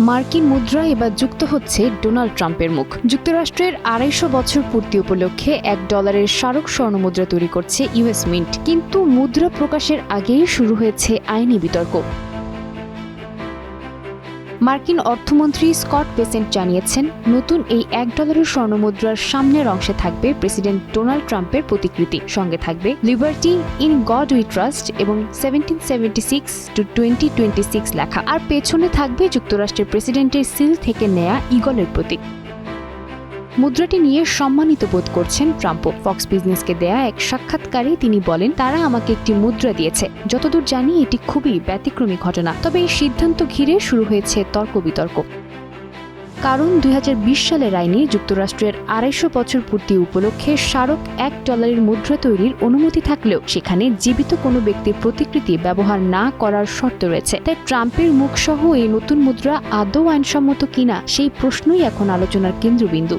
মার্কিন মুদ্রা এবার যুক্ত হচ্ছে ডোনাল্ড ট্রাম্পের মুখ। যুক্তরাষ্ট্রের ২৫০ বছর পূর্তি উপলক্ষে $1 স্মারক স্বর্ণমুদ্রা তৈরি করছে ইউএস মিন্ট। কিন্তু মুদ্রা প্রকাশের আগেই শুরু হয়েছে আইনি বিতর্ক। মার্কিন অর্থমন্ত্রী স্কট বেসেন্ট জানিয়েছেন, নতুন এই $1 স্বর্ণমুদ্রার সামনের অংশে থাকবে প্রেসিডেন্ট ডোনাল্ড ট্রাম্পের প্রতিকৃতি, সঙ্গে থাকবে liberty in god we trust এবং 1776 to 2026 লেখা, আর পেছনে থাকবে যুক্তরাষ্ট্রের প্রেসিডেন্টের সিল থেকে নেয়া ঈগলের প্রতীক। মুদ্রাটি নিয়ে সম্মানিত বোধ করছেন ট্রাম্পও। ফক্স বিজনেসকে দেয়া এক সাক্ষাৎকারে তিনি বলেন, তারা আমাকে একটি মুদ্রা দিয়েছে। যতদূর জানি এটি খুবই ব্যতিক্রমী ঘটনা, তবে এই সিদ্ধান্ত ঘিরে শুরু হয়েছে তর্ক বিতর্ক। কারণ ২০২০ সালের আইনে যুক্তরাষ্ট্রের ২৫০ বছর পূর্তি উপলক্ষে স্মারক $1 মুদ্রা তৈরির অনুমতি থাকলেও সেখানে জীবিত কোনো ব্যক্তির প্রতিকৃতি ব্যবহার না করার শর্ত রয়েছে। তাই ট্রাম্পের মুখসহ এই নতুন মুদ্রা আদৌ আইনসম্মত কিনা সেই প্রশ্নই এখন আলোচনার কেন্দ্রবিন্দু।